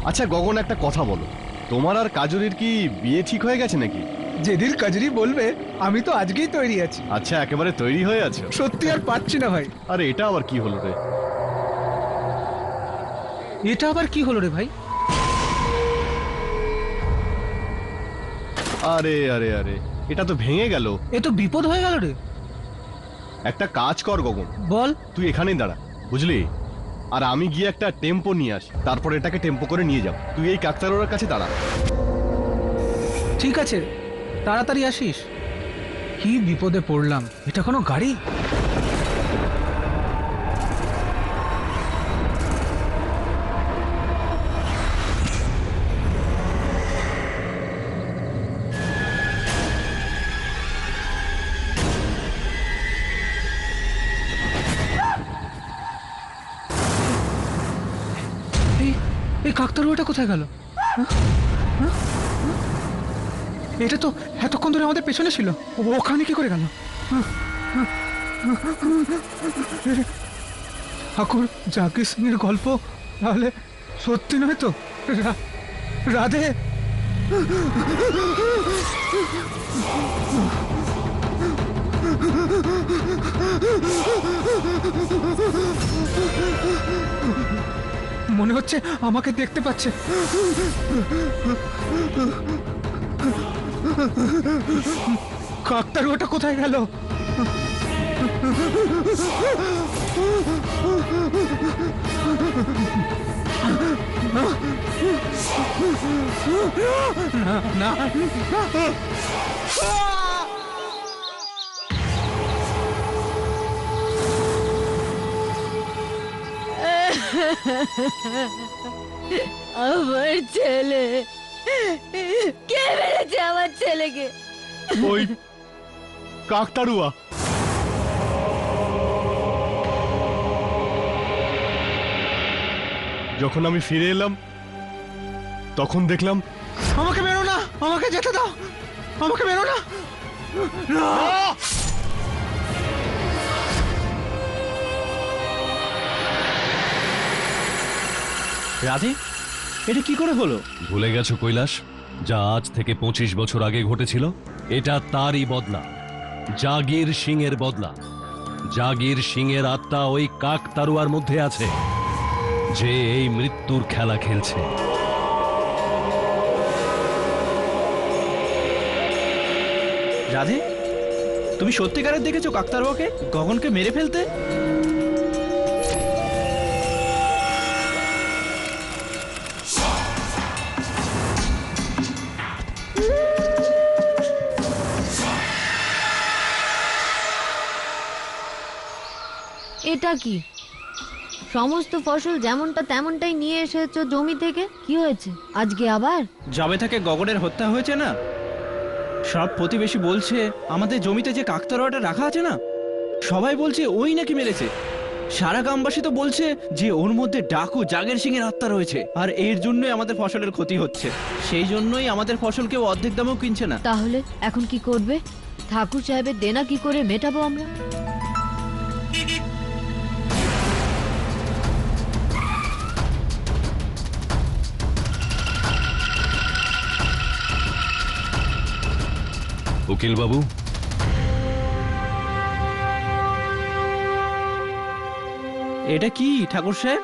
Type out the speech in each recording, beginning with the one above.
আচ্ছা গগন, একটা কথা বলো, তোমার আর কাজরির কি বিয়ে ঠিক হয়ে গেছে নাকি? যেদিন কাজরি বলবে আমি তো আজকেই তৈরি আছি। আচ্ছা, একেবারে তৈরি হয়ে আছো? সত্যি আর পারছি না ভাই। আরে এটা আবার কি হলো রে? এটা আবার কি হলো রে ভাই? আরে আরে আরে, এটা তো ভেঙে গেল। এ তো বিপদ হয়ে গেল রে। একটা কাজ কর গগন, বল। তুই এখানেই দাঁড়া, বুঝলি? আর আমি গিয়ে একটা টেম্পো নিয়ে আসি, তারপর এটাকে টেম্পো করে নিয়ে যাব। তুই এই কাকতারোর কাছে দাঁড়া। ঠিক আছে, তাড়াতাড়ি আসিস। কি বিপদে পড়লাম, এটা কোনো গাড়ি? এই কাকতারুয়াটা কোথায় গেল? এটা তো এতক্ষণ ধরে আমাদের পেছনে ছিল, ওখানে কি করে গেল? ঠাকুর জাকির সিং এর গল্প তাহলে সত্যি নয় তো? রাধে, মনে হচ্ছে আমাকে দেখতে পাচ্ছে। কাকতারুয়াটা কোথায় গেল? না, না। আমার ছেলে, কে মেরেছে আমার ছেলেকে? ওই কাকতাড়ুয়া। যখন আমি ফিরে এলাম তখন দেখলাম। আমাকে মেরো না, আমাকে যেতে দাও, আমাকে মেরো না। রাধে, এটা কি করে হলো? ভুলে গেছো কৈলাস, যা আজ থেকে 25 বছর আগে ঘটেছিল? এটা তারই বদলা, জাগির সিং এর বদলা। জাগির সিং এর আত্মা ওই কাকতারুয়ার মধ্যে আছে, যে এই মৃত্যুর খেলা খেলছে। রাধে, তুমি সত্যিকারের দেখেছো কাকতারুয়াকে গগনকে মেরে ফেলতে? এটা কি? সমস্ত ফসল যেমনটা তেমনটাই নিয়ে এসেছো জমি থেকে, কি হয়েছে আজকে আবার? যবে থেকে গগনের হত্যা হয়েছে না, সব প্রতিবেশী বলছে আমাদের জমিতে যে কাকতারুয়াটা রাখা আছে না, সবাই বলছে ওই নাকি মেরেছে। সারা গ্রামবাসী তো বলছে যে ওর মধ্যে ডাকু জাগের সিং এর আত্মা রয়েছে, আর এর জন্যই আমাদের ফসলের ক্ষতি হচ্ছে। সেই জন্যই আমাদের ফসল কেউ অর্ধেক দামেও কিনছে না। তাহলে এখন কি করবে? ঠাকুর সাহেবের দেনা কি করে মেটাবো আমরা? উকিল বাবু, এটা কি ঠাকুর সাহেব?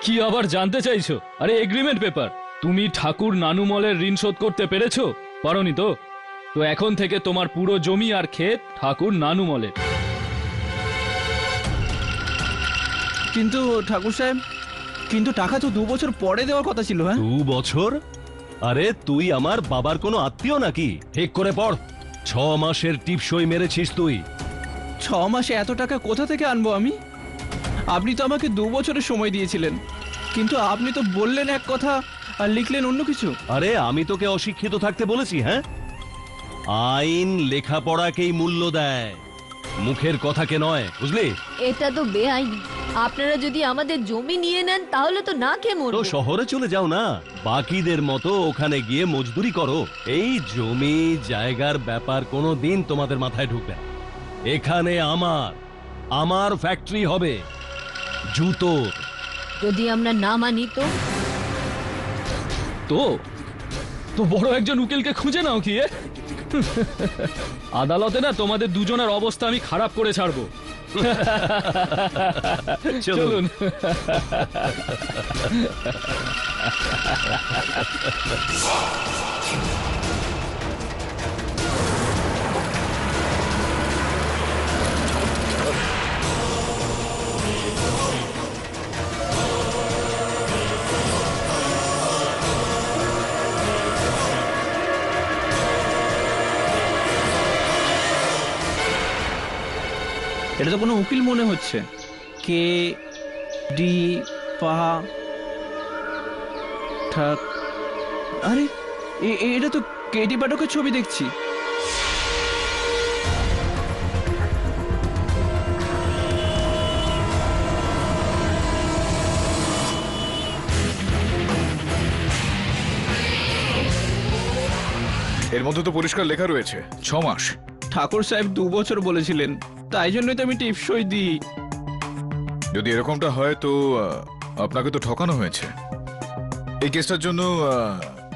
কি আবার জানতে চাইছো? আরে এগ্রিমেন্ট পেপার। তুমি ঠাকুর নানুমলের ঋণ শোধ করতে পেরেছো? পারোনি তো? তো এখন থেকে তোমার পুরো জমি আর ক্ষেত ঠাকুর নানুমলের। কিন্তু ঠাকুর সাহেব, কিন্তু টাকা তো 2 বছর পরে দেওয়ার কথা ছিল। হ্যাঁ, 2 বছর? আরে তুই আমার বাবার কোনো আত্মীয় নাকি? ঠিক করে পড়। 6 মাসের টিপসই মেরেছিস তুই। 6 মাসে এত টাকা কোথা থেকে আনবো আমি? আপনি তো আমাকে 2 বছরের সময় দিয়েছিলেন, কিন্তু আপনি তো বললেন এক কথা আর লিখলেন অন্য কিছু। আরে আমি তোকে অশিক্ষিত থাকতে বলেছি? হ্যাঁ, আইন লেখাপড়াকেই মূল্য দেয়, মুখের কথাকে নয়, বুঝলি? এটা তো বেআইনি। আপনারা যদি আমাদের জমি নিয়ে নেন তাহলে তো না খেয়ে তো মরবো। শহরে চলে যাও না, বাকিদের মতো ওখানে গিয়ে মজদুরি করো। এই জমি জায়গার ব্যাপার কোনো দিন তোমাদের মাথায় ঢুকবে না। এখানে আমার ফ্যাক্টরি হবে, জুতোর, যদি আমরা না মানি তো? তো তো বড় একজন উকিলকে খুঁজে নাও কি আদালতে না তোমাদের দুজনের অবস্থা আমি খারাপ করে ছাড়বো। চলুন। এটা তো কোনো উকিল মনে হচ্ছে। কে ডি পা ঠাক, আরে এটা তো কেডি পাঠকের ছবি দেখছি। এর মধ্যে তো পরিষ্কার লেখা রয়েছে 6 মাস। ঠাকুর সাহেব 2 বছর বলেছিলেন, তাই জন্যই তো আমি টিপসই দিই। যদি এরকমটা হয় তো আপনাকে তো ঠকানো হয়েছে। এই কেসটার জন্য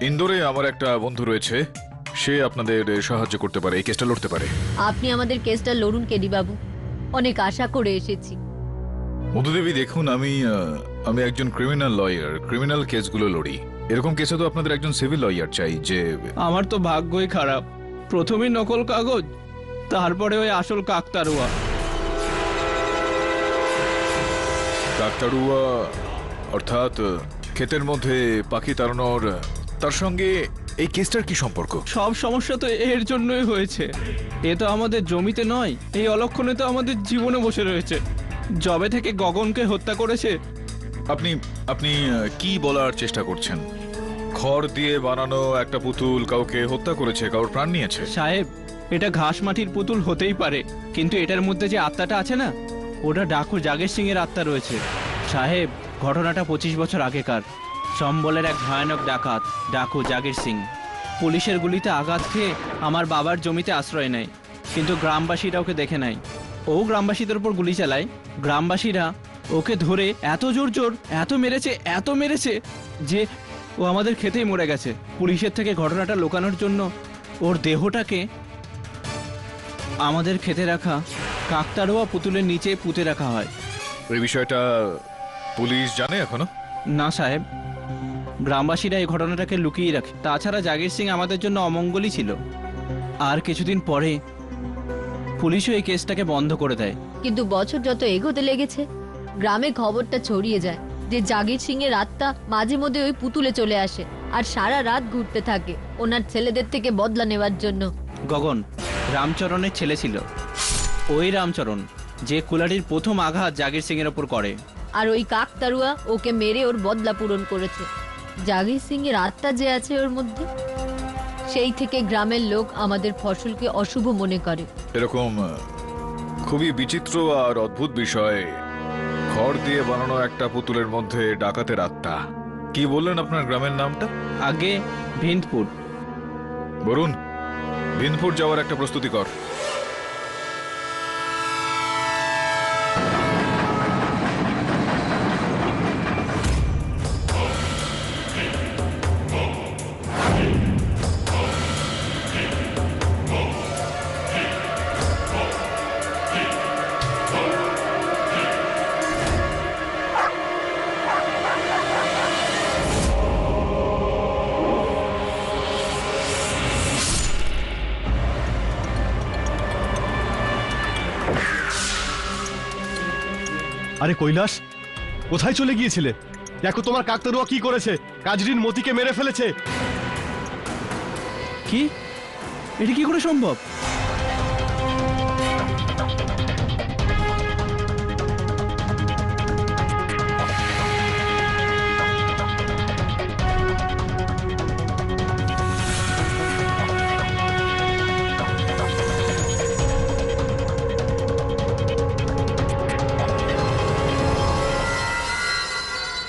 ইন্দোরে আমার একটা বন্ধু রয়েছে, সে আপনাদের সাহায্য করতে পারে, এই কেসটা লড়তে পারে। আপনি আমাদের কেসটা লড়ুন কেডি বাবু, অনেক আশা করে এসেছি। মধুদেবী দেখুন, আমি একজন ক্রিমিনাল লয়ার, ক্রিমিনাল কেসগুলো লড়ি। এরকম কেসে তো আপনাদের একজন সিভিল লয়ার চাই। যে আমার তো ভাগ্যই খারাপ, প্রথমে নকল কাগজ, তারপরে ওই আসল কাকতারুয়া। কাকতাড়ুয়া অর্থাৎ ক্ষেতের মধ্যে পাখি তাড়ানোর, তার সঙ্গে এই কেসটার কি সম্পর্ক? সব সমস্যা তো এর জন্যই হয়েছে। এ তো আমাদের জমিতে নয়, এই অলক্ষণে তো আমাদের জীবনে বসে রয়েছে। জবে থেকে গগনকে হত্যা করেছে। আপনি আপনি কি বলার চেষ্টা করছেন? খড় দিয়ে বানানো একটা পুতুল কাউকে হত্যা করেছে, কারোর প্রাণ নিয়েছে? সাহেব, এটা ঘাস মাটির পুতুল হতেই পারে, কিন্তু এটার মধ্যে যে আত্মাটা আছে না, ওটা ডাকু জাগের সিং এর আত্মা রয়েছে। সাহেব, ঘটনাটা 25 বছর আগেকার। সম্বলের এক ভয়ানক ডাকাত ডাকু জাগির সিং পুলিশের গুলিতে আঘাত খেয়ে আমার বাবার জমিতে আশ্রয় নেয়, কিন্তু গ্রামবাসীরা ওকে দেখে নেয়। ও গ্রামবাসীদের উপর গুলি চালায়। গ্রামবাসীরা ওকে ধরে এত জোর এত মেরেছে যে ও আমাদের খেতেই মরে গেছে। পুলিশের থেকে ঘটনাটা লুকানোর জন্য ওর দেহটাকে আমাদের খেতে রাখা কাকতাড়ুয়া পুতুলের নিচে পুঁতে রাখা হয়। এই বিষয়টা পুলিশ জানে এখনো? না সাহেব, গ্রামবাসীরা এই ঘটনাটাকে লুকিয়ে রাখে। তাছাড়া জাগির সিং আমাদের জন্য অমঙ্গলই ছিল। আর কিছুদিন পরে পুলিশও এই কেসটাকে বন্ধ করে দেয়। কিন্তু বছর যত এগোতে লেগেছে, গ্রামে খবরটা ছড়িয়ে যায় যে জাগির সিং এর আত্মা মাঝে মধ্যে ওই পুতুলে চলে আসে আর সারা রাত ঘুরতে থাকে ওনার ছেলেদের থেকে বদলা নেওয়ার জন্য। গগন রামচরণের ছেলে ছিল, ওই রামচরণ যে কুলারির প্রথম আঘাত জাগির সিং এর ওপর করে। আর ওই কাকতাড়ুয়া ওকে মেরে ওর বদলা পূরণ করেছে। জাগির সিং এর আত্মা যে আছে ওর মধ্যে, সেই থেকে গ্রামের লোক আমাদের ফসলকে অশুভ মনে করে। এরকম খুবই বিচিত্র আর অদ্ভুত বিষয়, খড় দিয়ে বানানো একটা পুতুলের মধ্যে ডাকাতের আত্মা। কি বললেন আপনার গ্রামের নামটা? আগে ভিন্দপুর। বরুণ, ভিন্দপুর যাওয়ার একটা প্রস্তুতি কর। আরে কৈলাস, কোথায় চলে গিয়েছিলে? দেখো তোমার কাকতারুয়া কি করেছে, কাজরিন মতিকে মেরে ফেলেছে। কি? এটা কি করে সম্ভব?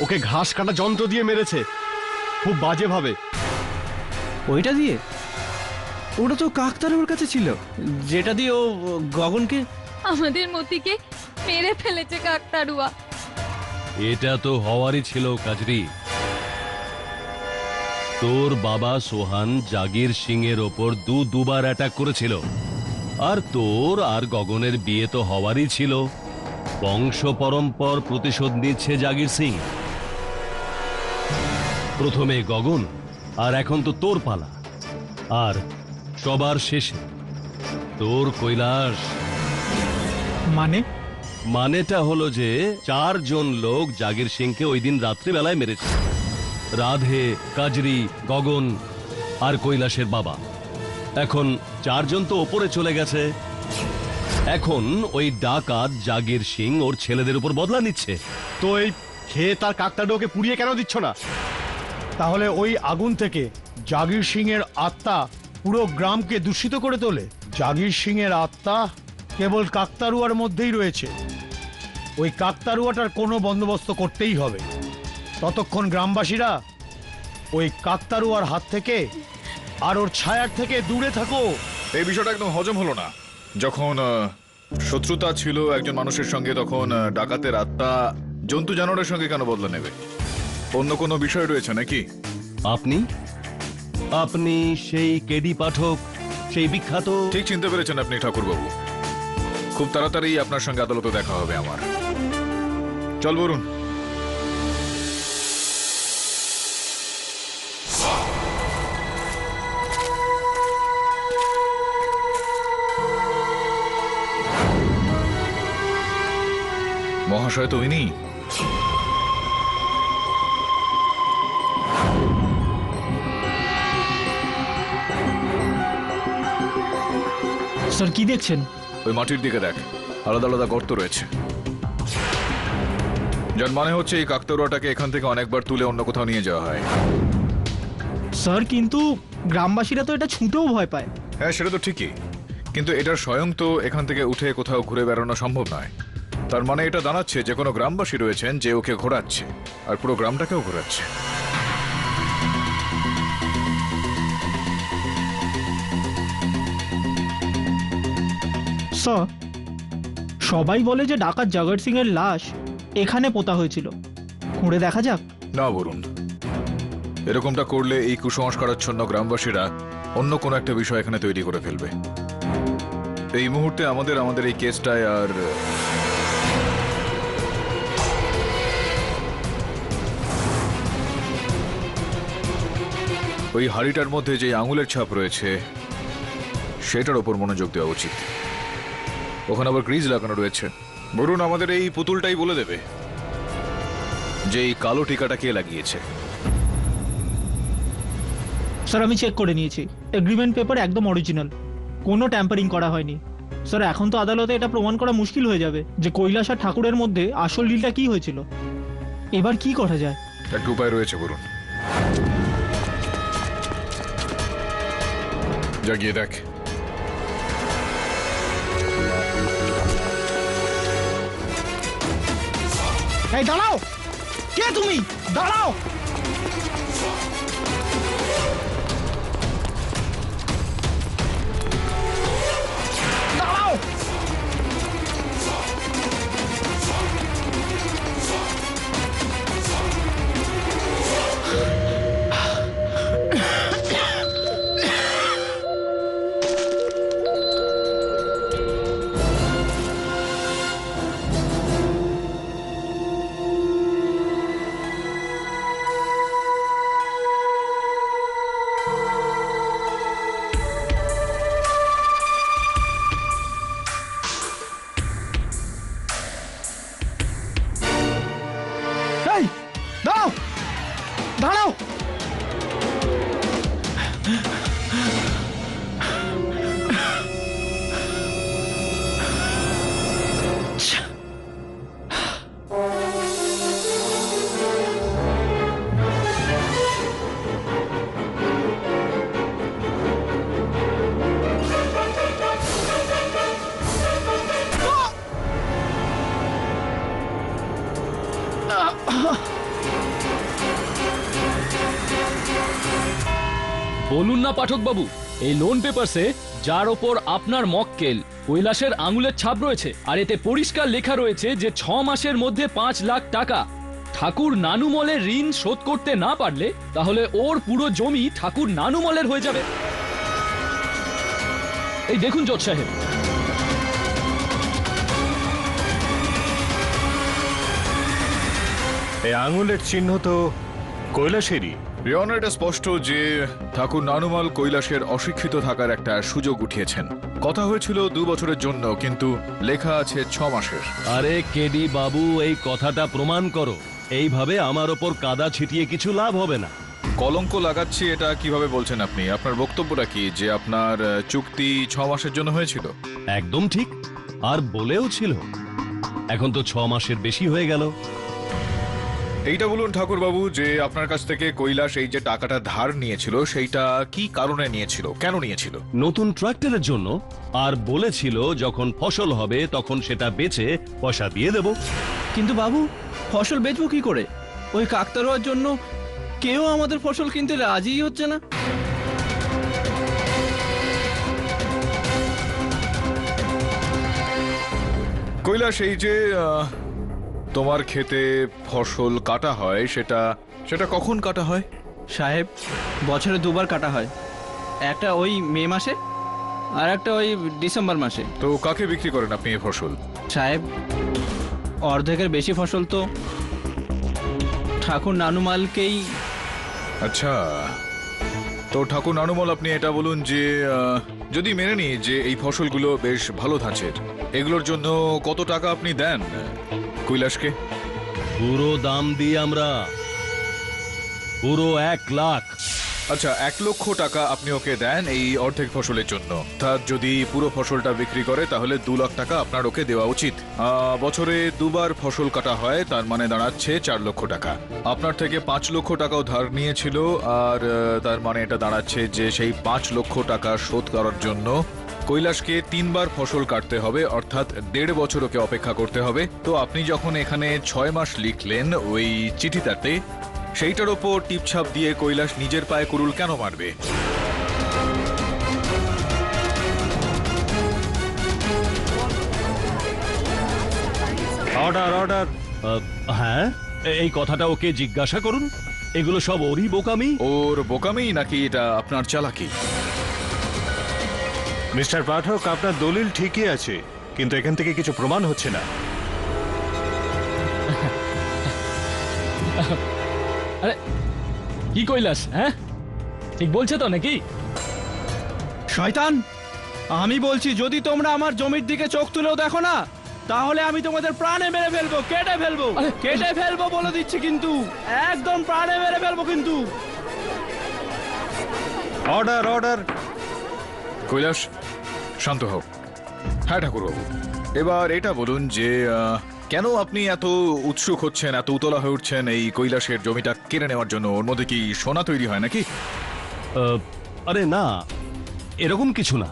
ওকে ঘাস কাটা যন্ত্র দিয়ে মেরেছে, খুব বাজে ভাবে। ওইটা দিয়ে? ওটা তো কাকতাড়ুয়ার কাছে ছিল, যেটা দিয়ে ও গগনকে। আমাদের মতিকে মেরে ফেলেছে কাকতাড়ুয়া। এটা তো হওয়ারই ছিল কাজরি। তোর বাবা সোহান জাগির সিং এর ওপর দুবার অ্যাটাক করেছিল, আর তোর আর গগনের বিয়ে তো হওয়ারই ছিল। বংশ পরম্পর প্রতিশোধ নিচ্ছে জাগির সিং। প্রথমে গগন, আর এখন তো তোর পালা। আর সবার শেষে তোর কৈলাস। মানেটা হলো যে 4 জন লোক জাগির সিংকে ওই দিন রাত্রিবেলায় মেরেছে। রাধে, কাজরি, গগন আর কৈলাসের বাবা। এখন 4 জন তো ওপরে চলে গেছে। এখন ওই ডাকাত জাগির সিং ওর ছেলেদের উপর বদলা নিচ্ছে। তো এই খেয়ে তার কাকতাড়ুয়াকে পুড়িয়ে কেন দিচ্ছ না? তাহলে ওই আগুন থেকে জাগির সিং এর আত্মা পুরো গ্রামকে দূষিত করে তোলে। জাগির সিং এর আত্মা কেবল কাকতারুয়ার মধ্যেই রয়েছে। ওই কাকতারুয়াটার কোনো বন্দোবস্ত করতেই হবে। ততক্ষণ গ্রামবাসীরা ওই কাকতারুয়ার হাত থেকে আর ওর ছায়ার থেকে দূরে থাকো। এই বিষয়টা একদম হজম হলো না। যখন শত্রুতা ছিল একজন মানুষের সঙ্গে, তখন ডাকাতের আত্মা জন্তু জানোয়ারের সঙ্গে কেন বদলা নেবে? অন্য কোনো বিষয় রয়েছে নাকি? আপনি আপনি সেই কেডি পাঠক, সেই বিখ্যাত। ঠিক চিনতে পেরেছেন আপনি ঠাকুরবাবু। খুব তাড়াতাড়ি আপনার সঙ্গে আদালতে দেখা হবে আমার। চল বরুণ। মহাশয় তো ইনি। স্যার কি দেখছেন? ওই মাটির দিকে দেখ, আলাদা আলাদা গর্ত রয়েছে। যার মানে হচ্ছে এই কাকতাড়ুয়াটাকে এখান থেকে অনেকবার তুলে অন্য কোথাও নিয়ে যাওয়া হয়। স্যার কিন্তু গ্রামবাসীরা তো এটা ছুঁতেও ভয় পায়। হ্যাঁ, সেটা তো ঠিকই, কিন্তু এটার স্বয়ং তো এখান থেকে উঠে কোথাও ঘুরে বেড়ানো সম্ভব নয়। তার মানে এটা জানাচ্ছে যে কোনো গ্রামবাসী রয়েছেন যে ওকে ঘোরাচ্ছে, আর পুরো গ্রামটাকেও ঘোরাচ্ছে। স্যার সবাই বলে যে ডাকাত জাগর সিং এর লাশ এখানে পোতা হয়েছিল। খুঁড়ে দেখা যাক। না বরুণ, এরকমটা করলে এই কুসংস্কারাচ্ছন্ন গ্রামবাসীরা অন্য কোনো একটা বিষয় এখানে তৈরি করে ফেলবে। এই মুহূর্তে আমাদের এই কেসটায় আর ওই হাড়িটার মধ্যে যে আঙুলের ছাপ রয়েছে সেটার ওপর মনোযোগ দেওয়া উচিত। ওখানে আবার গ্রিজ লাগানো রয়েছে। বরুণ, আমাদের এই পুতুলটাই বলে দেবে যে এই কালো টিকাটা কে লাগিয়েছে। স্যার আমি চেক করে নিয়েছি, এগ্রিমেন্ট পেপার একদম অরিজিনাল, কোনো ট্যাম্পারিং করা হয়নি। স্যার এখন তো আদালতে এটা প্রমাণ করা মুশকিল হয়ে যাবে যে কৈলাস আর ঠাকুরের মধ্যে আসল ডিলটা কি হয়েছিল। এবার কি করা যায়? একটা উপায় রয়েছে বরুণ, যা গিয়ে দেখ। এই দাঁড়াও, কে তুমি? দাঁড়াও। দাঁড়াও। এই দাঁড়াও, দাঁড়াও। বলুন না পাঠক বাবু, এই লোন পেপারসে যার ওপর আপনার মক্কেল কৈলাসের আঙুলের ছাপ রয়েছে, আর এতে পরিষ্কার লেখা রয়েছে যে 6 মাসের মধ্যে 5 লাখ টাকা ঠাকুর নানুমলের ঋণ শোধ করতে না পারলে তাহলে ওর পুরো জমি ঠাকুর নানুমলের হয়ে যাবে। এই দেখুন জজ সাহেব, এই আঙুলের চিহ্ন তো কৈলাসেরই। ইওর অনার, এটা স্পষ্ট যে ঠাকুর নানুমল কৈলাসের অশিক্ষিত থাকার একটা সুযোগ উঠিয়েছেন। কথা হয়েছিল 2 বছরের জন্য, কিন্তু লেখা আছে 6 মাসের। আরে কেডি বাবু, এই কথাটা প্রমাণ করো। এইভাবে আমার ওপর কাদা ছিটিয়ে কিছু লাভ হবে না। কলঙ্ক লাগাচ্ছি এটা কিভাবে বলছেন আপনি? আপনার বক্তব্যটা কি যে আপনার চুক্তি 6 মাসের জন্য হয়েছিল? একদম ঠিক, আর বলেও ছিল। এখন তো 6 মাসের বেশি হয়ে গেল। এইটা বলুন ঠাকুর বাবু যে আপনার কাছ থেকে কৈলাস এই যে টাকাটা ধার নিয়েছিল সেইটা কি কারণে নিয়েছিল, কেন নিয়েছিল? নতুন ট্রাক্টরের জন্য, আর বলেছিল যখন ফসল হবে তখন সেটা বেচে পয়সা দিয়ে দেব। কিন্তু বাবু, ফসল বেচবো কি করে? ওই কাকতারুয়ার জন্য কেউ আমাদের ফসল কিনতে রাজিই হচ্ছে না। কৈলাস, এই যে তোমার ক্ষেতে ফসল কাটা হয় সেটা কখন কাটা হয়? সাহেব, বছরে 2 বার কাটা হয়, একটা ওই মে মাসে আর একটা ওই ডিসেম্বর মাসে। তো কাকে বিক্রি করেন আপনি এই ফসল? সাহেব, অর্ধেকের বেশি ফসল তো ঠাকুর নানুমালকেই। আচ্ছা, তো ঠাকুর নানুমল, আপনি এটা বলুন যে যদি মেনে নিই যে এই ফসলগুলো বেশ ভালো ধাঁচের, এগুলোর জন্য কত টাকা আপনি দেন কৈলাসকে? পুরো দাম দিই আমরা, পুরো 1 লাখ। আচ্ছা, 1 লক্ষ টাকা আপনি ওকে দেন এই অর্ধেক ফসলের জন্য। তার যদি পুরো ফসলটা বিক্রি করে তাহলে 2 লাখ টাকা আপনার ওকে দেওয়া উচিত। বছরে 2 বার ফসল কাটা হয়, তার মানে দাঁড়াচ্ছে 4 লক্ষ টাকা। আপনার থেকে 5 লক্ষ টাকাও ধার নিয়েছিল, আর তার মানে এটা দাঁড়াচ্ছে যে সেই 5 লক্ষ টাকা শোধ করার জন্য কৈলাসকে 3 বার ফসল কাটতে হবে, অর্থাৎ 1.5 বছর ওকে অপেক্ষা করতে হবে। তো আপনি যখন এখানে 6 মাস লিখলেন ওই চিঠিটাতে, সেইটার ওপর টিপছাপ দিয়ে কৈলাস নিজের পায়ে কুড়ুল কেন মারবে? Order, order. হ্যাঁ, এই কথাটা ওকে জিজ্ঞাসা করুন। এগুলো সব ওরই বোকামি। ওর বোকামি নাকি এটা আপনার চালাকি? মিস্টার পাঠক, আপনার দলিল ঠিকই আছে, কিন্তু এখান থেকে কিছু প্রমাণ হচ্ছে না। আরে কি কৈলাস, হ্যাঁ ঠিক বলছে তো নাকি? শয়তান, আমি বলছি যদি তোমরা আমার জমির দিকে চোখ তুলেও দেখো না, তাহলে আমি তোমাদের প্রাণে মেরে ফেলবো, কেটে ফেলবো বলে দিচ্ছি, কিন্তু একদম প্রাণে মেরে ফেলবো কিন্তু। Order, order. কৈলাস, শান্ত হও। হ্যাঁ ঠাকুরবাবু, এবার এটা বলুন যে কেন আপনি এত উৎসুক হচ্ছেন, এত উতলা হয়ে উঠছেন এই কৈলাসের জমিটা কেড়ে নেওয়ার জন্য? ওর মধ্যে কি সোনা তৈরি হয় নাকি? আরে না, এরকম কিছু না।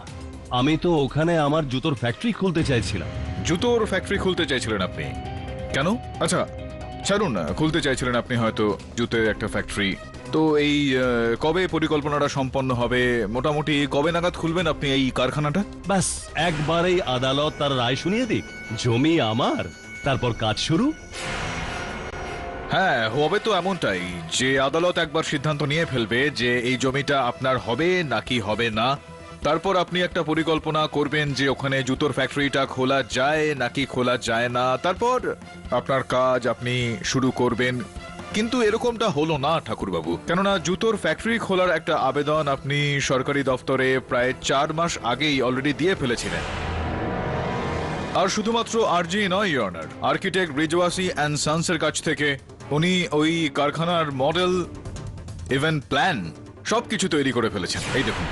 আমি তো ওখানে আমার জুতোর ফ্যাক্টরি খুলতে চাইছিলাম। জুতোর ফ্যাক্টরি খুলতে চাইছিলেন আপনি? কেন? আচ্ছা ছাড়ুন না, খুলতে চাইছিলেন আপনি হয়তো জুতোর একটা ফ্যাক্টরি। তো এই কবে পরিকল্পনাটা সম্পন্ন হবে? মোটামুটি কবে নাগাদ খুলবেন আপনি এই কারখানাটা? ব্যাস, একবারেই আদালত তার রায় শুনিয়ে দিক, জমি আমার, তারপর কাজ শুরু। হ্যাঁ, হবে তো এমনটাই যে আদালত একবার সিদ্ধান্ত নিয়ে ফেলবে যে এই জমিটা আপনার হবে নাকি হবে না। তারপর আপনি একটা পরিকল্পনা করবেন যে ওখানে জুতোর ফ্যাক্টরিটা খোলা যায় নাকি খোলা যায় না। তারপর আপনার কাজ আপনি শুরু করবেন। কিন্তু এরকমটা হলো না ঠাকুরবাবু, কেননা জুতোর ফ্যাক্টরি খোলার একটা আবেদন আপনি সরকারি দপ্তরে প্রায় 4 মাস আগেই অলরেডি দিয়ে ফেলেছিলেন। আর শুধুমাত্র আরজি নয়, ইওর অনার, আর্কিটেক্ট ব্রিজওয়াসি অ্যান্ড সন্সের কাছ থেকে উনি ওই কারখানার মডেল, ইভেন প্ল্যান সবকিছু তৈরি করে ফেলেছেন। এই দেখুন।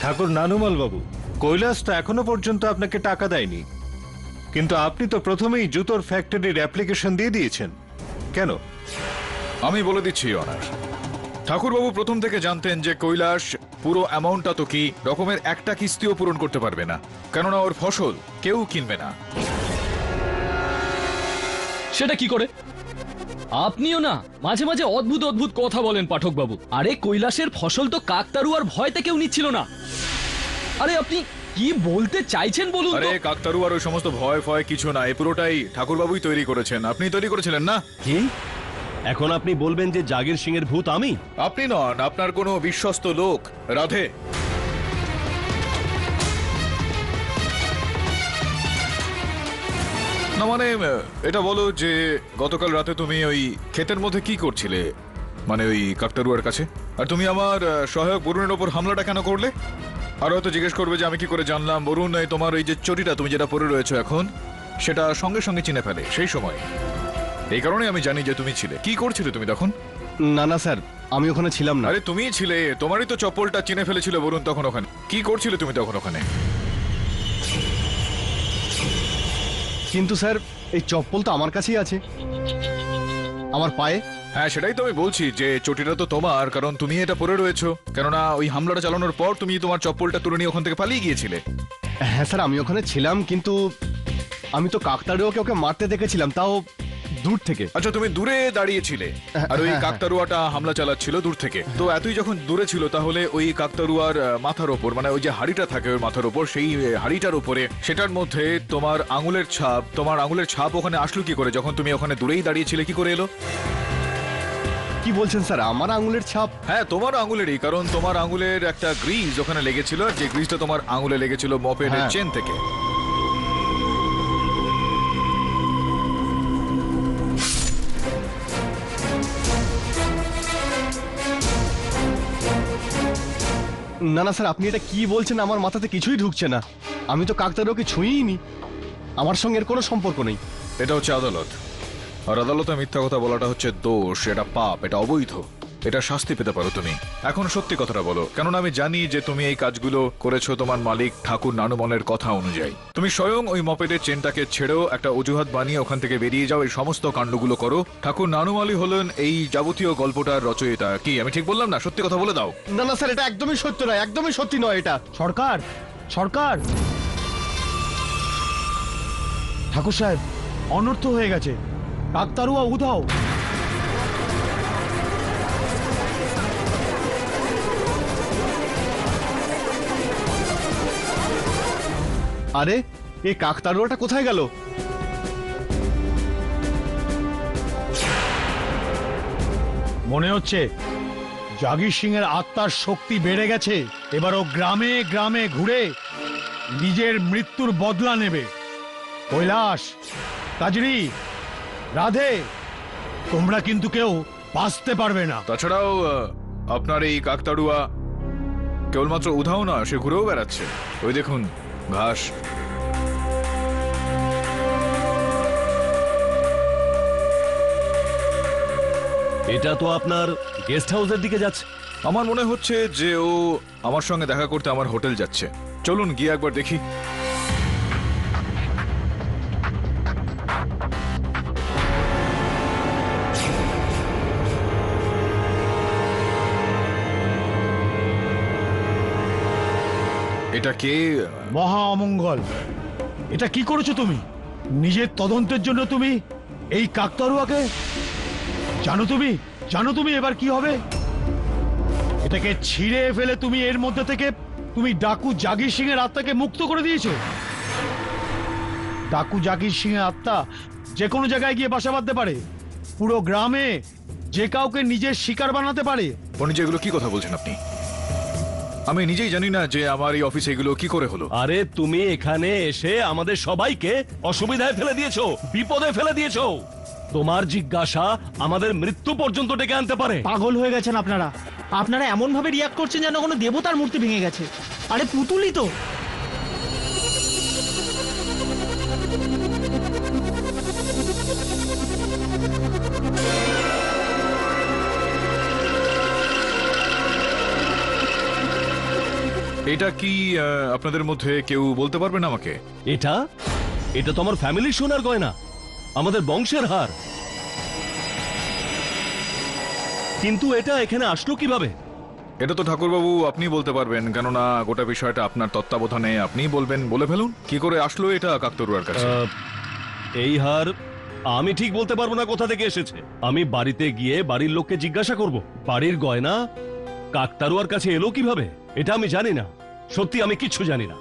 ঠাকুর নানুমল বাবু, কৈলাস তো এখনো পর্যন্ত আপনাকে টাকা দেয়নি, কিন্তু আপনি তো প্রথমেই জুতোর ফ্যাক্টরির অ্যাপ্লিকেশন দিয়ে দিয়েছেন, কেন? আমি বলে দিচ্ছি অনার, ঠাকুরবাবু প্রথম থেকে জানতেন যে কৈলাস পুরো অ্যামাউন্টটা তো কি রকমের একটা কিস্তিও পূরণ করতে পারবে না, কেননা ওর ফসল কেউ কিনবে না। সেটা কি করে? আপনিও না মাঝে মাঝে অদ্ভুত অদ্ভুত কথা বলেন পাঠক বাবু। আরে কৈলাসের ফসল তো কাকতাড়ুয়ার ভয়তে কেউ নিচ্ছিল না। আরে আপনি কি বলতে চাইছেন বলুন আরে তো? কাকতারুয়ার ওই সমস্ত ভয় ফয় কিছু না, এই পুরোটাই ঠাকুরবাবুই তৈরি করেছেন। আপনি তৈরি করেছিলেন না? কি এখন আপনি বলবেন যে জাগির সিং এর ভূত আমি? আপনি নন, আপনার কোনো বিশ্বস্ত লোক রাধে। না মানে এটা বলো যে গতকাল রাতে তুমি ওই ক্ষেতের মধ্যে কি করছিলে, মানে ওই কাকতারুয়ার কাছে? আর তুমি আমার সহায়ক বরুণের ওপর হামলাটা কেন করলে? আর হয়তো জিজ্ঞেস করবে যে আমি কি করে জানলাম বরুণ তোমার ওই যে চটিটা তুমি যেটা পরে রয়েছো এখন সেটা সঙ্গে সঙ্গে চিনে ফেলে সেই সময়। এই কারণে আমি জানি যে তুমি ছিলে। কি করছিলে তুমি তখন? না না স্যার, আমি ওখানে ছিলাম না। আরে তুমিই ছিলে, তোমারই তো চপ্পলটা চিনে ফেলেছিল বরুণ তখন ওখানে। কি করছিলে তুমি তখন ওখানে? কিন্তু স্যার এই চপ্পল তো আমার কাছেই আছে, আমার পায়ে। হ্যাঁ সেটাই তো আমি বলছি যে চটিটা তো তোমার, কারণ তুমি এটা পরে রয়েছো। কেননা ওই হামলাটা চালানোর পর তুমি তোমার চপ্পলটা তুলে নিয়ে ওখান থেকে পালিয়ে গিয়েছিলে। হ্যাঁ স্যার, আমি ওখানে ছিলাম, কিন্তু আমি তো কাকতাড়ুয়াকে ওকে মারতে দেখেছিলাম, তাও দূর থেকে। আচ্ছা তুমি দূরে দাঁড়িয়েছিলে আর ওই কাকতারুয়াটা হামলা চালাচ্ছিল দূর থেকে। তো এতই যখন দূরে ছিল তাহলে ওই কাকতারুয়ার মাথার ওপর, মানে ওই যে হাড়িটা থাকে ওর মাথার ওপর, সেই হাড়িটার উপরে সেটার মধ্যে তোমার আঙুলের ছাপ ওখানে আসলো কি করে? যখন তুমি ওখানে দূরেই দাঁড়িয়েছিলে কি করে এলো? কি বলছেন স্যার, আমার আঙুলের ছাপ? হ্যাঁ তোমার আঙুলেরই, কারণ তোমার আঙুলের একটা গ্রিজ ওখানে লেগেছিল, আর যে গ্রিজটা তোমার আঙুলে লেগেছিল মপেডের হ্যাঁ। চেন থেকে। না না স্যার, আপনি এটা কি বলছেন? আমার মাথাতে কিছুই ঢুকছে না। আমি তো কাকতাড়ুয়াকে ছুঁইনি, আমার সঙ্গে এর কোনো সম্পর্ক নেই। এটা হচ্ছে আদালত, আর আদালতে মিথ্যা কথা বলাটা হচ্ছে দোষ, এটা পাপ, এটা অবৈধ, এটা শাস্তি পেতে পারো তুমি। এখন সত্যি কথাটা বলো, কেননা আমি জানি যে তুমি এই কাজগুলো করেছো তোমার মালিক ঠাকুর নানুমলের কথা অনুযায়ী। তুমি স্বয়ং ওই মপেডের চেনটাকে ছেড়েও একটা অজুহাত বানিয়ে ওখান থেকে বেরিয়ে যাও, এই সমস্ত কাণ্ডগুলো করো। ঠাকুর নানুমালি হলেন এই যাবতীয় গল্পটার রচয়িতা। কি আমি ঠিক বললাম না? সত্যি কথা বলে দাও। না না স্যার, এটা একদমই সত্য নয়, একদমই সত্যি নয় এটা। সরকার, সরকার, ঠাকুর সাহেব, অনর্থ হয়ে গেছে। কাকতারুয়া উধাও। আরে এই কাকতাড়ুয়াটা কোথায় গেল? মনে হচ্ছে জাগির সিং এর আত্মার শক্তি বেড়ে গেছে। এবার ও গ্রামে গ্রামে ঘুরে নিজের মৃত্যুর বদলা নেবে। কৈলাস, কাজরি, রাধে, তোমরা কিন্তু কেউ বাঁচতে পারবে না। তাছাড়াও আপনার এই কাকতাড়ুয়া কেবলমাত্র উধাও না, সে ঘুরেও বেড়াচ্ছে। ওই দেখুন ঘাস। এটা তো আপনার গেস্ট হাউসের দিকে যাচ্ছে। আমার মনে হচ্ছে যে ও আমার সঙ্গে দেখা করতে আমার হোটেল যাচ্ছে। চলুন গিয়ে একবার দেখি। এটা কে? মহা অমঙ্গল। এটা কি করেছো তুমি? নিজের তদন্তের জন্য তুমি এই কাকতারুয়াকে জানো তুমি এবার কি হবে? এটাকে ছিঁড়ে ফেলে তুমি এর মধ্যে থেকে তুমি ডাকু জাগির সিং এর আত্মাকে মুক্ত করে দিয়েছো। ডাকু জাগির সিং এর আত্মা যে কোনো জায়গায় গিয়ে বাসা বাঁধতে পারে, পুরো গ্রামে যে কাউকে নিজের শিকার বানাতে পারে। পণ্ডিত, এগুলো কি কথা বলছেন আপনি? আমি নিজেই জানি না যে আমার এই অফিসে এগুলো কি করে হলো। আরে তুমি এখানে এসে আমাদের সবাইকে অসুবিধায় ফেলে দিয়েছো, বিপদে ফেলে দিয়েছো। তোমার জিজ্ঞাসা আমাদের মৃত্যু পর্যন্ত ডেকে আনতে পারে। পাগল হয়ে গেছেন আপনারা। আপনারা এমন ভাবে রিয়াক্ট করছেন যেন কোনো দেবতার মূর্তি ভেঙে গেছে। আরে পুতুলই তো। এটা কি আপনাদের মধ্যে কেউ বলতে পারবেন আমাকে? এটা এটা তো আমার ফ্যামিলির সোনার গয়না, আমাদের বংশের হার। কিন্তু এটা এখানে আসলো কিভাবে? এটা তো ঠাকুরবাবু আপনি বলতে পারবেন, কেননা গোটা বিষয়টা আপনার তত্ত্বাবধানে। আপনিই বলবেন, বলে ফেলুন কি করে আসলো এটা কাকতাড়ুয়ার কাছে। এই হার আমি ঠিক বলতে পারবো না কোথা থেকে এসেছে। আমি বাড়িতে গিয়ে বাড়ির লোককে জিজ্ঞাসা করব বাড়ির গয়না কাকতারুয়ার কাছে এলো কিভাবে। এটা আমি জানি না, সত্যি আমি কিচ্ছু জানি না।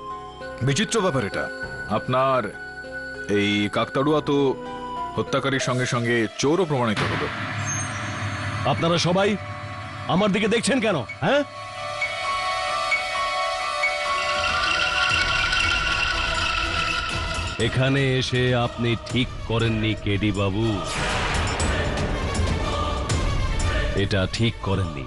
বিচিত্র ব্যাপার এটা। আপনার এই কাকতাড়ুয়া তো হত্যাকারীর সঙ্গে সঙ্গে চোরও প্রমাণিত হলো। আপনারা সবাই আমার দিকে দেখছেন কেন? হ্যাঁ, এখানে এসে আপনি ঠিক করেননি কেডি বাবু, এটা ঠিক করেননি।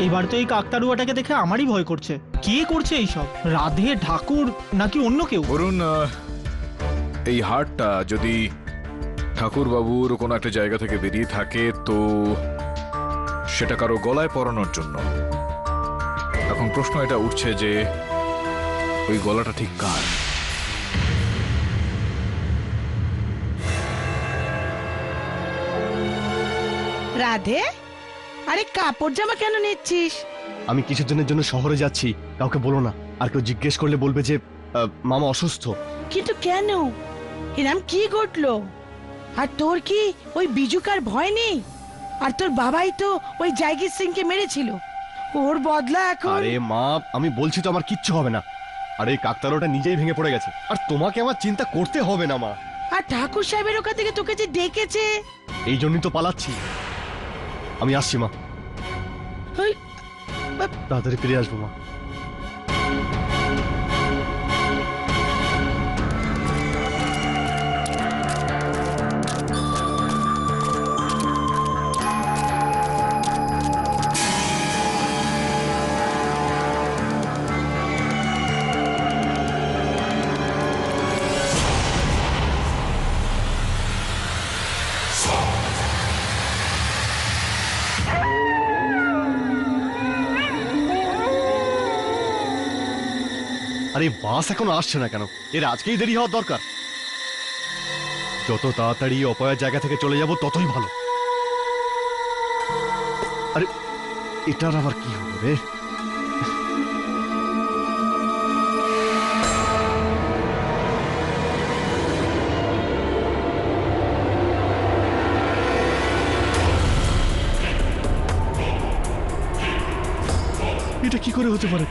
এবার তো এই কাকতাড়ুয়াটাকে দেখে আমারই ভয় করছে। কে করছে এইসব? রাধে, ঠাকুর নাকি অন্য কেউ? বরুণ, এই হারটা যদি ঠাকুর বাবুর কোনো একটা জায়গা থেকে বেরিয়ে থাকে তো সেটা কারো গলায় পরানোর জন্য। এখন প্রশ্ন এটা উঠছে যে ওই গলাটা ঠিক কার? রাধে, আরে কাপড় জামা কেন নিচ্ছিস? আমি কিছুদিনের জন্য শহরে যাচ্ছি, কাউকে বলো না। আর কেউ জিজ্ঞেস করলে বলবে যে মামা অসুস্থ। কিন্তু কেন? এরম কি ঘটলো? আর তোর কি ওই বিজুকার ভয় নেই? আর তোর বাবাই তো ওই জায়গির সিংকে মেরেছিল, ওর বদলা এখন। আরে মা, আমি বলছি তো আমার কিচ্ছু হবে না। আর এই কাকতারুয়াটা নিজেই ভেঙে পড়ে গেছে, আর তোমাকে আমার চিন্তা করতে হবে না মা। আর ঠাকুর সাহেবের ওখান থেকে তোকে যে ডেকেছে, এই জন্যই তো পালাচ্ছি। আমি আসছি মা, ওই তাড়াতাড়ি ফিরে আসবো মা। আরে বাস এখনো আসছে না কেন? এর আজকেই দেরি হওয়ার দরকার। যত তাড়াতাড়ি অপয়ার জায়গা থেকে চলে যাব ততই ভালো। আরে এটার আবার কি হলো রে? এটা কি করে হতে পারে?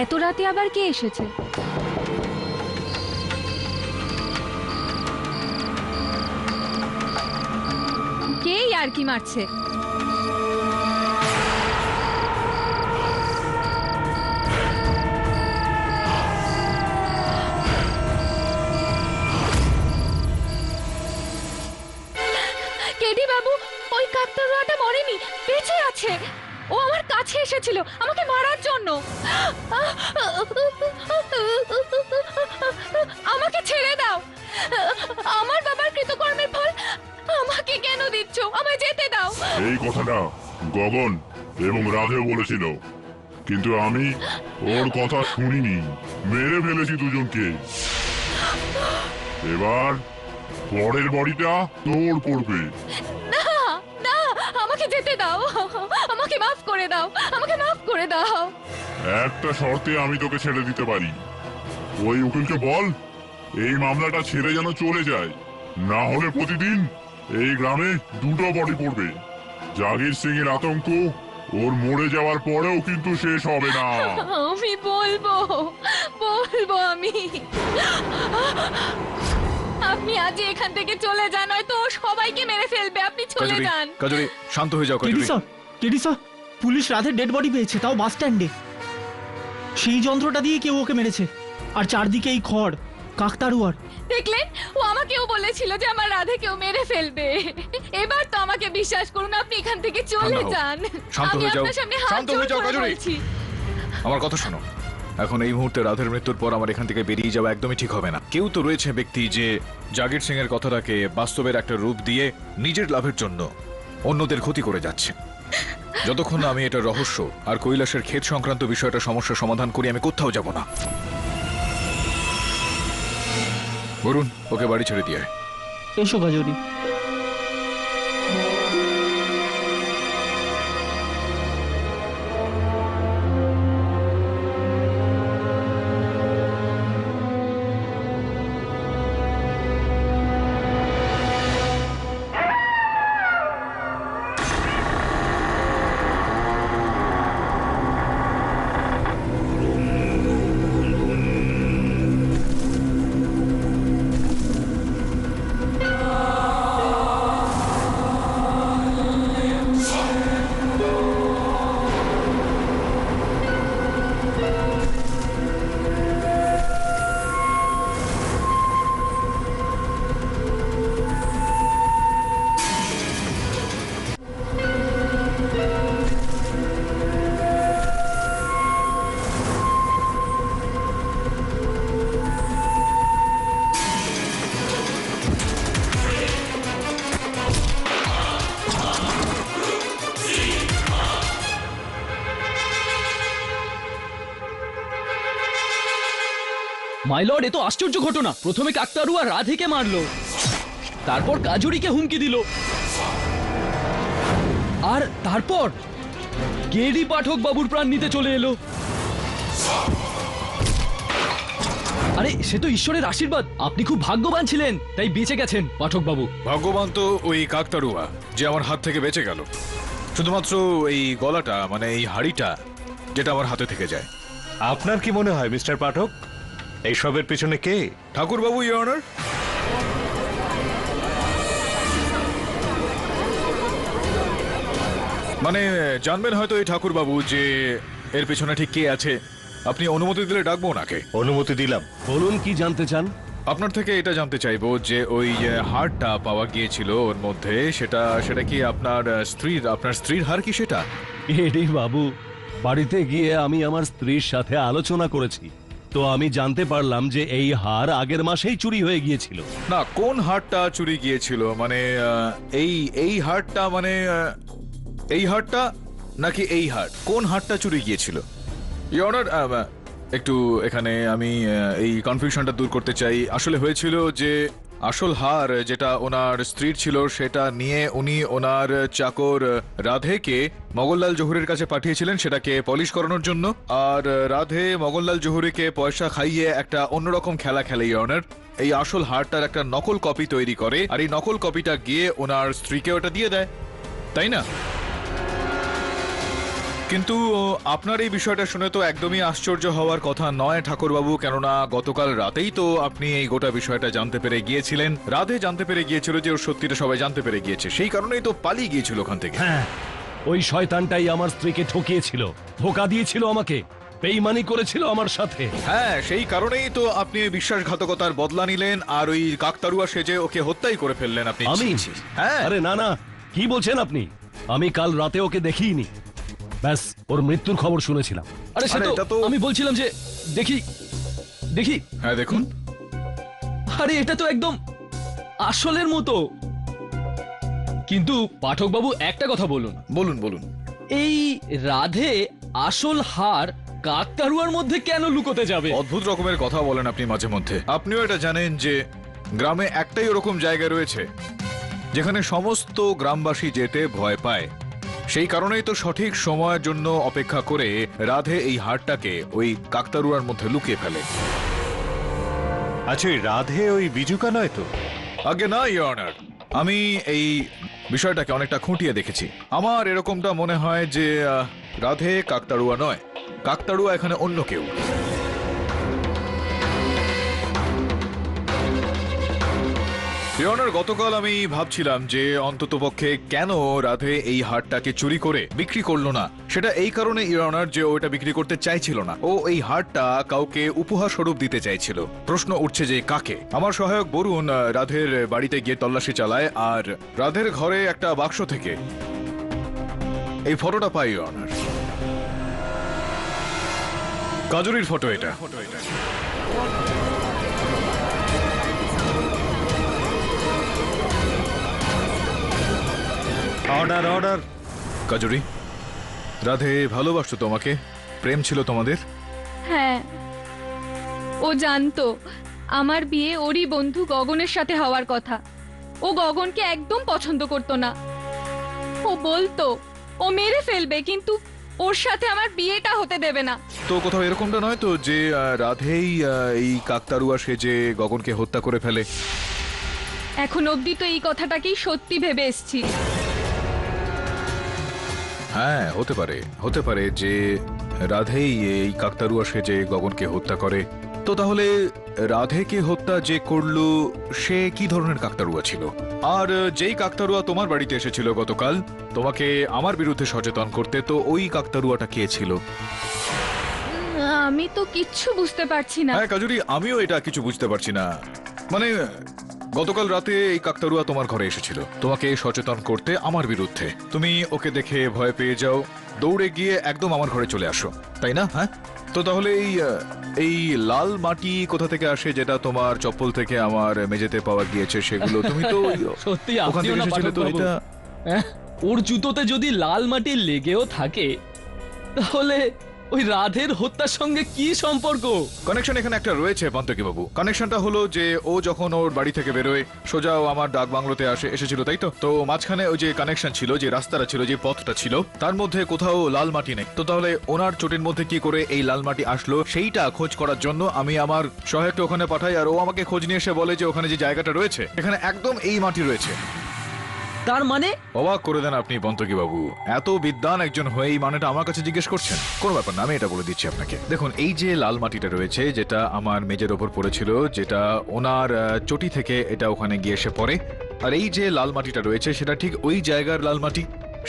এত রাতে আবার কে এসেছে? কে আর কি মারছে? কেডি বাবু, ওই কাকতাড়ুয়াটা মরেনি, বেঁচে আছে। ও আমার কাছে এসেছিল আমাকে মারার জন্য। আমাকে ছেড়ে দাও। আমার বাবার কৃতকর্মের ফল আমাকে কেন দিচ্ছ? আমায় যেতে দাও। এই কথাটা গগন এবং রাধে বলেছিল, কিন্তু আমি ওর কথা শুনিনি, মেরে ফেলেছি দুজনকে। এবার পরের বাড়িটা তোর পড়বে। না না, আমাকে যেতে দাও, আমাকে মাফ করে দাও, আমাকে মাফ করে দাও। একটা শর্তে আমি তোকে ছেড়ে দিতে পারি। ওই উকিলকে বল এই মামলাটা ছেড়ে যেন চলে যায়, না হলে প্রতিদিন এই গ্রামে দুটো বডি পড়বে। জাগির সিং এর আতঙ্ক ওর মরে যাওয়ার পরেও কিন্তু শেষ হবে না। আমি বলবো আমি। আপনি আজ এখান থেকে চলে যান, হয়তো ও সবাইকে মেরে ফেলবে। আপনি চলে যান। কাজরি, শান্ত হয়ে যাও KD Kajri. Sir, KD sir, police রাধের ডেড বডি পেয়েছে, তাও বাস স্ট্যান্ডে। সেই যন্ত্রটা দিয়ে কেউ ওকে মেরেছে। আর চারদিকে এই খড়, কাকতাড়ুয়ার। দেখলেন, ও আমাকেও বলেছিল যে আমার রাধেকেও মেরে ফেলবে। এবার তো আমাকে বিশ্বাস করুন, আপনি এখান থেকে চলে যান। শান্ত আমি হয়ে যাও, আপনার সামনে হাত শান্ত জোড় হয়ে যাও করে কাজরি। বলছি। আমার কথা শোনো, এখন এই মুহূর্তে রাধের মৃত্যুর পর আমার এখান থেকে বেরিয়ে যাওয়া একদমই ঠিক হবে না। কেউ তো রয়েছে ব্যক্তি যে জাগির সিং এর কথাটাকে বাস্তবের একটা রূপ দিয়ে নিজের লাভের জন্য অন্যদের ক্ষতি করে যাচ্ছে। যতক্ষণ না আমি এটা রহস্য আর কৈলাসের ক্ষেত সংক্রান্ত বিষয়টা সমস্যার সমাধান করি, আমি কোথাও যাব না। বরুণ, ওকে বাড়ি ছেড়ে দিয়ে আয়। এসো কাজরি। মাই লর্ড, এ তো আশ্চর্য ঘটনা। প্রথমে কাকতাড়ুয়া রাধেকে মারলো, তারপর কাজুরিকে হুমকি দিল, আর তারপর গেরি পাঠক বাবুর প্রাণ নিতে চলে এলো। আরে সে তো ঈশ্বরের আশীর্বাদ। আপনি খুব ভাগ্যবান ছিলেন, তাই বেঁচে গেছেন পাঠক বাবু। ভাগ্যবান তো ওই কাকতাড়ুয়া যে আমার হাত থেকে বেঁচে গেল। শুধুমাত্র এই গলাটা, মানে এই হাড়িটা, যেটা আমার হাতে থেকে যায়। আপনার কি মনে হয় মিস্টার পাঠক, এইসবের পেছনে কে? ঠাকুর বাবু, ইওর অনার। মানে জানবেন হয়তো এই ঠাকুর বাবু যে এর পেছনে ঠিক কে আছে। আপনি অনুমতি দিলে ডাকবো ওনাকে। অনুমতি দিলাম। বলুন কি জানতে চান? আপনার থেকে এটা জানতে চাইবো যে ওই হাড়টা পাওয়া গিয়েছিল ওর মধ্যে, সেটা কি আপনার স্ত্রীর হাড় কি সেটা? এডি বাবু, বাড়িতে গিয়ে আমি আমার স্ত্রীর সাথে আলোচনা করেছি, তো আমি জানতে পারলাম যে এই হার আগের মাসেই চুরি হয়ে গিয়েছিল। না, কোন হাড়টা চুরি গিয়েছিল? মানে এই হাড়টা, মানে এই হাড়টা নাকি এই হাড়? কোন হাড়টা চুরি গিয়েছিল? ইওর অনার, একটু এখানে আমি এই কনফিউশনটা দূর করতে চাই। আসলে হয়েছিল যে আসল হার যেটা ওনার স্ত্রীর ছিল, সেটা নিয়ে উনি ওনার চাকর রাধেকে মগনলাল জহুরের কাছে পাঠিয়েছিলেন সেটাকে পলিশ করানোর জন্য। আর রাধে মগনলাল জহুরিকে পয়সা খাইয়ে একটা অন্যরকম খেলা খেলে ইওর অনার। এই আসল হারটার একটা নকল কপি তৈরি করে, আর এই নকল কপিটা গিয়ে ওনার স্ত্রীকে ওটা দিয়ে দেয়, তাই না? কিন্তু আপনার এই বিষয়টা শুনে তো একদমই আশ্চর্য হওয়ার কথা নয় ঠাকুরবাবু, কেননা গতকাল রাতেই তো আপনি এই গোটা বিষয়টা জানতে পেরে গিয়েছিলেন। রাধে জানতে পেরে গিয়েছিল যে ওর সত্যিটা সবাই জানতে পেরে গিয়েছে, সেই কারণেই তো পালিয়ে গিয়েছিল ওখান থেকে। হ্যাঁ, ওই শয়তানটাই আমার স্ত্রীকে ঠকিয়েছিল, ধোঁকা দিয়েছিল আমাকে, বেইমানি করেছিল আমার সাথে। হ্যাঁ, সেই কারণেই তো আপনি বিশ্বাসঘাতকতার বদলা নিলেন আর ওই কাকতাড়ুয়া সেজে ওকে হত্যাই করে ফেললেন আপনি। আমি? হ্যাঁ। আরে না না, কি বলছেন আপনি? আমি কাল রাতে ওকে দেখিনি, ব্যাস ওর মৃত্যুর খবর শুনেছিলাম। আরে এটা তো আমি বলছিলাম যে দেখি। হ্যাঁ দেখুন। আরে এটা তো একদম আসলের মতো। কিন্তু পাঠক বাবু, একটা কথা বলুন। বলুন। এই রাধে আসল হার কাকতাড়ুয়ার মধ্যে কেন লুকোতে যাবে? অদ্ভুত রকমের কথা বলেন আপনি মাঝে মধ্যে। আপনিও এটা জানেন যে গ্রামে একটাই ওরকম জায়গা রয়েছে যেখানে সমস্ত গ্রামবাসী যেতে ভয় পায়। সেই কারণেই তো সঠিক সময়ের জন্য অপেক্ষা করে রাধে এই হারটাকে ওই কাকতাড়ুয়ার মধ্যে লুকিয়ে ফেলে। আচ্ছা, ওই রাধে ওই বিজুকা নয় তো? আগে না ইওর অনার, আমি এই বিষয়টাকে অনেকটা খুঁটিয়ে দেখেছি। আমার এরকমটা মনে হয় যে রাধে কাকতাড়ুয়া নয়, কাকতাড়ুয়া এখানে অন্য কেউ। ইয়নার, গতকাল আমি ভাবছিলাম যে অন্ততপক্ষে কেন রাধে এই হারটাকে চুরি করে বিক্রি করলো না। সেটা এই কারণে ইয়নার যে ওটা বিক্রি করতে চাইছিল না, ও এই হারটা কাউকে উপহার স্বরূপ দিতে চাইছিল। প্রশ্ন উঠছে যে কাকে। আমার সহায়ক বরুণ রাধের বাড়িতে গিয়ে তল্লাশি চালায় আর রাধের ঘরে একটা বাক্স থেকে এই ফটোটা পাই ইয়নার। কাজরির ফটো এটা। Order order. কাজরি, রাধে ভালোবাসতো তোমাকে, প্রেম ছিল তোমাদের। হ্যাঁ, ও জানতো আমার বিয়ে ওরই বন্ধু গগনের সাথে হওয়ার কথা। ও গগনকে একদম পছন্দ করতো না। ও বলতো ও মেরে ফেলবে, কিন্তু ওর সাথে আমার বিয়েটা হতে দেবে না। তো কোথাও এরকমটা নয় তো যে রাধেই এই কাকতারুয়া সেজে গগনকে হত্যা করে ফেলে? এখন অবধি তো এই কথাটাকেই সত্যি ভেবে এসছি। হ্যাঁ, হতে পারে যে রাধেই এই কাকতারুয়া সেজে গগনকে হত্যা করে। তো তাহলে রাধেকে হত্যা যে করলো সে কি ধরনের কাকতারুয়া ছিল? আর যেই কাকতারুয়া তোমার বাড়িতে এসেছিল গতকাল তোমাকে আমার বিরুদ্ধে সচেতন করতে, তো ওই কাকতারুয়াটা কে ছিল? আমি তো কিচ্ছু বুঝতে পারছি না। হ্যাঁ কাজুরি, আমিও এটা কিছু বুঝতে পারছি না। মানে গতকাল রাতে এই কাকতারুয়া তোমার ঘরে এসেছিল তোমাকে সচেতন করতে আমার বিরুদ্ধে। তুমি ওকে দেখে ভয় পেয়ে যাও, দৌড়ে গিয়ে একদম আমার ঘরে চলে আসো, তাই না? হ্যাঁ, তো তাহলে এই লাল মাটি কোথা থেকে আসে যেটা তোমার চপ্পল থেকে আমার মেঝেতে পাওয়া গিয়েছে? সেগুলো তুমি তো সত্যি ওখান থেকে এসেছিলে, তো এটা ওর জুতোতে যদি লাল মাটি লেগেও থাকে তাহলে ওই রাধের হত্যার সঙ্গে কি সম্পর্ক? কানেকশন এখানে একটা রয়েছে পান্তকি বাবু। কানেকশনটা হলো যে ও যখন ওর বাড়ি থেকে বেরোয় সোজা ও আমার ডাক বাংলোতে এসেছিল, তাই তো? তো মাঝখানে ওই যে কানেকশন ছিল, যে রাস্তাটা ছিল, যে পথটা ছিল, তার মধ্যে কোথাও লাল মাটি নেই। তো তাহলে ওনার চোটের মধ্যে কি করে এই লাল মাটি আসলো সেইটা খোঁজ করার জন্য আমি আমার সহায়ককে ওখানে পাঠাই, আর ও আমাকে খোঁজ নিয়ে এসে বলে যে ওখানে যে জায়গাটা রয়েছে এখানে একদম এই মাটি রয়েছে। তার মানে? অবাক করে দেন আপনি পন্তকি বাবু, এত বিদ্বান একজন হয়ে এই মানেটা আমার কাছে জিজ্ঞেস করছেন। কোনো ব্যাপার না, আমি এটা বলে দিচ্ছি আপনাকে। দেখুন, এই যে লাল মাটিটা রয়েছে যেটা আমার মেজের ওপর পড়েছিল, যেটা ওনার চটি থেকে এটা ওখানে গিয়ে এসে পড়ে, আর এই যে লাল মাটিটা রয়েছে সেটা ঠিক ওই জায়গার লাল মাটি,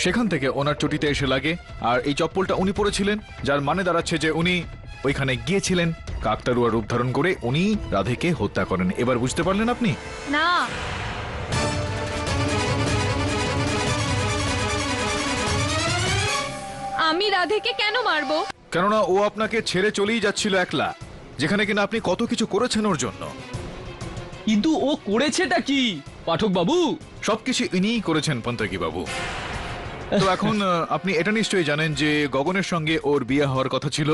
সেখান থেকে ওনার চটিতে এসে লাগে। আর এই চপ্পলটা উনি পরেছিলেন, যার মানে দাঁড়াচ্ছে যে উনি ওইখানে গিয়েছিলেন কাকতারুয়া রূপ ধারণ করে, উনি রাধেকে হত্যা করেন। এবার বুঝতে পারলেন আপনি? না, আমি রাধেকে কেন মারবো? কেননা ও আপনাকে ছেড়ে চলেই যাচ্ছিল একলা, যেখানে কিনা আপনি কত কিছু করেছেন ওর জন্য। কিন্তু ও করেছেটা কি পাঠক বাবু? সবকিছু ইনিই করেছেন পন্তকি বাবু। তো এখন আপনি এটা নিশ্চয়ই জানেন যে গগনের সঙ্গে ওর বিয়ে হওয়ার কথা ছিল।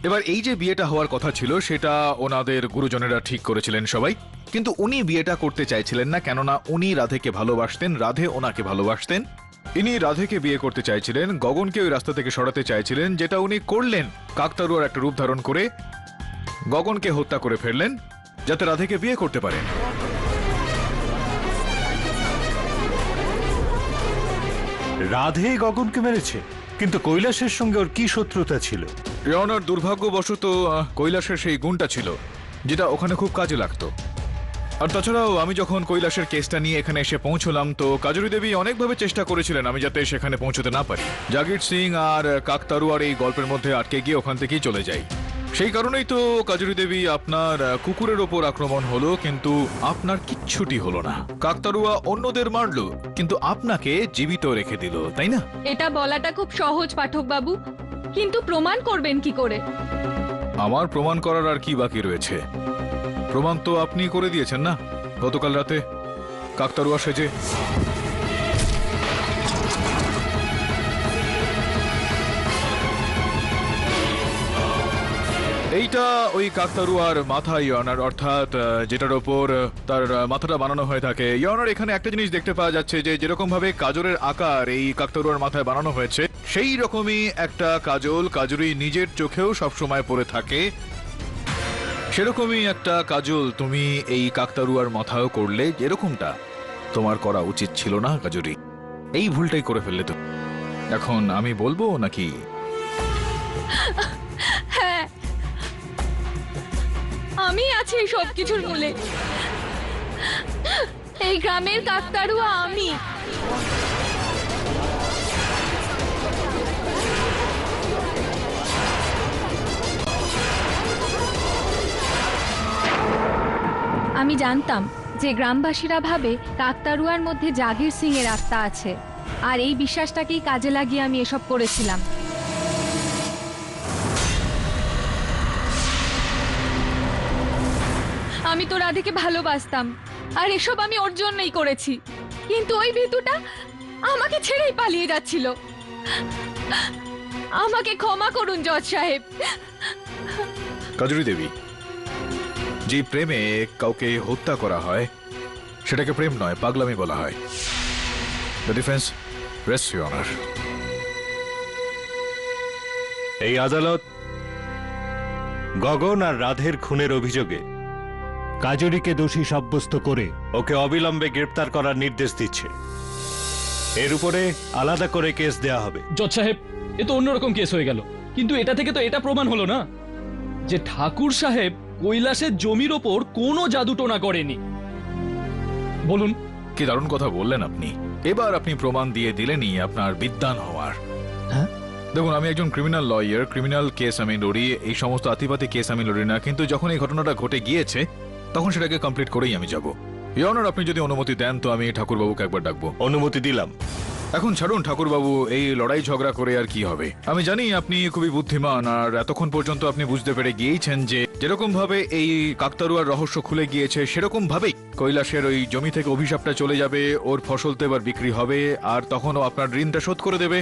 এবার এই যে বিয়েটা হওয়ার কথা ছিল সেটা ওনাদের গুরুজনেরা ঠিক করেছিলেন সবাই, কিন্তু উনি বিয়েটা করতে চাইছিলেন না, কেননা উনি রাধেকে ভালোবাসতেন, রাধে ওনাকে ভালোবাসতেন। ইনি রাধেকে বিয়ে করতে চাইছিলেন, গগনকে ওই রাস্তা থেকে সরাতে চাইছিলেন, যেটা উনি করলেন কাকতারুয়ার একটা রূপ ধারণ করে গগনকে হত্যা করে ফেললেন যাতে রাধেকে বিয়ে করতে পারেন। রাধে গগনকে মেরেছে, কিন্তু কৈলাসের সঙ্গে ওর কি শত্রুতা ছিল? ইয়নার, দুর্ভাগ্যবশত কৈলাসের সেই গুণটা ছিল যেটা ওখানে খুব কাজে লাগতো। আর তাছাড়াও আমি যখন কৈলাসের কেসটা নিয়ে এখানে এসে পৌঁছলাম, তো কাজরি দেবী অনেকভাবে চেষ্টা করেছিলেন আমি যাতে সেখানে পৌঁছতে না পারি। জাগির সিং আর কাকতারুয়ার এই গল্পের মধ্যে আটকে গিয়ে ওখান থেকেই চলে যাই। সেই কারণেই তো কাজরি দেবী আপনার কুকুরের ওপর আক্রমণ হলো, কিন্তু আপনার কিচ্ছুটি হলো না। কাকতারুয়া অন্যদের মারলো, কিন্তু আপনাকে জীবিত রেখে দিল, তাই না? এটা বলাটা খুব সহজ পাঠক বাবু, কিন্তু প্রমাণ করবেন কি করে? আমার প্রমাণ করার আর কি বাকি রয়েছে? প্রমাণ তো আপনি করে দিয়েছেন না গতকাল রাতে কাকতারুয়া সেজে। এইটা ওই কাকতারুয়ার মাথা ইয়নার, অর্থাৎ যেটার ওপর তার মাথাটা বানানো হয়ে থাকে। ইয়নার, এখানে একটা জিনিস দেখতে পাওয়া যাচ্ছে যে যেরকম ভাবে কাজলের আকার এই কাকতারুয়ার মাথায় বানানো হয়েছে, সেই রকমই একটা কাজল কাজরি নিজের চোখেও সবসময় পরে থাকে। সেরকমই একটা কাজল তুমি এই কাকতারুয়ার মাথায়ও করলে, যেরকমটা তোমার করা উচিত ছিল না কাজরি। এই ভুলটাই করে ফেললে তো। এখন আমি বলবো নাকি? হ্যাঁ, আমি আছি এই সব কিছুর মূলে। এই গ্রামের কাকতারুয়া আমি। আমি জানতাম যে গ্রামবাসীরা ভাবে কাকতারুয়ার মধ্যে জাগির সিং এর আত্মা আছে, আর এই বিশ্বাসটাকেই কাজে লাগিয়ে আমি এসব করেছিলাম। আমি তো রাধেকে ভালোবাসতাম, আর এসব আমি ওর জন্যই করেছি, কিন্তু ওই ভিতুটা আমাকে ছেড়েই পালিয়ে যাচ্ছিল। আমাকে ক্ষমা করুন জজ সাহেব। কাজরি দেবী, যে প্রেমে কাউকে হত্যা করা হয় সেটাকে প্রেম নয়, পাগলামি বলা হয়। The defence rest your honour. এই আদালত গগন আর রাধের খুনের অভিযোগে কাজরিকে দোষী সাব্যস্ত করে ওকে অবিলম্বে গ্রেপ্তার করার নির্দেশ দিচ্ছে। এর উপরে আলাদা করে কেস দেয়া হবে। জজ সাহেব, এ তো অন্যরকম কেস হয়ে গেল, কিন্তু এটা থেকে তো এটা প্রমাণ হলো না যে ঠাকুর সাহেব কৈলাসের জমির ওপর কোনো জাদুটোনা করেনি। বলুন। কি দারুণ কথা বললেন আপনি। এবার আপনি প্রমাণ দিয়ে দিলেনই আপনার বিদ্বান হওয়ার। হ্যাঁ? দেখুন, আমি একজন ক্রিমিনাল লয়ার, ক্রিমিনাল কেস আমি লড়ি, এই সমস্ত আতিপাতি কেস আমি লড়ি না, কিন্তু যখন এই ঘটনাটা ঘটে গিয়েছে তখন সেটাকে কমপ্লিট করেই আমি যাব। ইওর অনার, আপনি যদি অনুমতি দেন তো আমি ঠাকুরবাবুকে একবার ডাকবো। অনুমতি দিলাম। এখন ছাড়ুন ঠাকুরবাবু, এই লড়াই ঝগড়া করে আর কি হবে। আমি জানি আপনি খুবই বুদ্ধিমান, আর এতক্ষণ পর্যন্ত আপনি বুঝতে পেরে গিয়েছেন যে যেরকম ভাবে এই কাকতারুয়ার রহস্য খুলে গিয়েছে সেরকম ভাবেই কৈলাসের ওই জমি থেকে অভিশাপটা চলে যাবে, ওর ফসল তো এবার বিক্রি হবে, আর তখনও আপনার ঋণটা শোধ করে দেবে।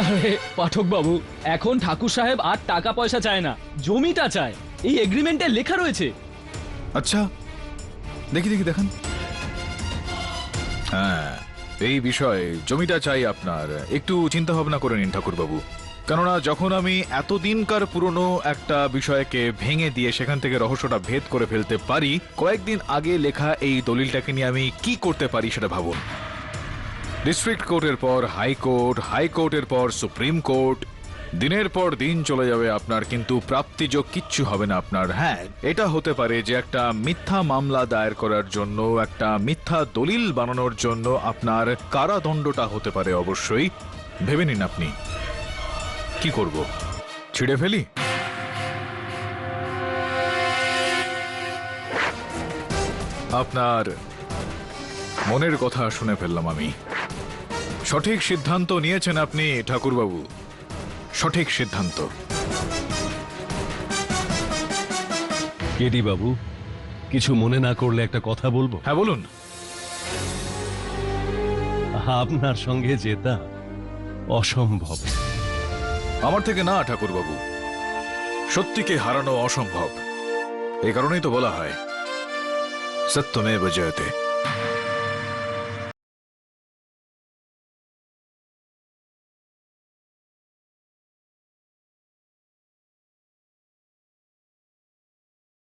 আরে পাঠক বাবু, এখন ঠাকুর সাহেব আর টাকা পয়সা চায় না, জমিটা চায়। এই এগ্রিমেন্টে লেখা রয়েছে। আচ্ছা, দেখি দেখি দেখান। হ্যাঁ, এই বিষয়ে জমিটা চাই আপনার। একটু চিন্তা ভাবনা করে নিন ঠাকুরবাবু, কেননা যখন আমি এতদিনকার পুরনো একটা বিষয়কে ভেঙে দিয়ে সেখান থেকে রহস্যটা ভেদ করে ফেলতে পারি, কয়েকদিন আগে লেখা এই দলিলটাকে নিয়ে আমি কি করতে পারি সেটা ভাবুন। ডিস্ট্রিক্ট কোর্টের পর হাইকোর্ট, হাইকোর্টের পর সুপ্রিম কোর্ট, দিনের পর দিন চলে যাবে আপনার, কিন্তু প্রাপ্তিযোগ কিচ্ছু হবে না আপনার। হ্যাঁ, এটা হতে পারে যে একটা মিথ্যা মামলা দায়ের করার জন্য, একটা মিথ্যা দলিল বানানোর জন্য আপনার কারাদণ্ডটা হতে পারে। অবশ্যই ভেবে নিন আপনি কি করব, ছিঁড়ে ফেলি? আপনার মনের কথা শুনে ফেললাম আমি। সঠিক সিদ্ধান্ত নিয়েছেন আপনি ঠাকুরবাবু, সঠিক সিদ্ধান্ত। কেডি বাবু, কিছু মনে না করলে একটা কথা বলবো? হ্যাঁ বলুন। আপনার সঙ্গে জেতা অসম্ভব। আমার থেকে না ঠাকুরবাবু, সত্যিকে হারানো অসম্ভব। এই কারণেই তো বলা হয় সত্যমেব জয়তে।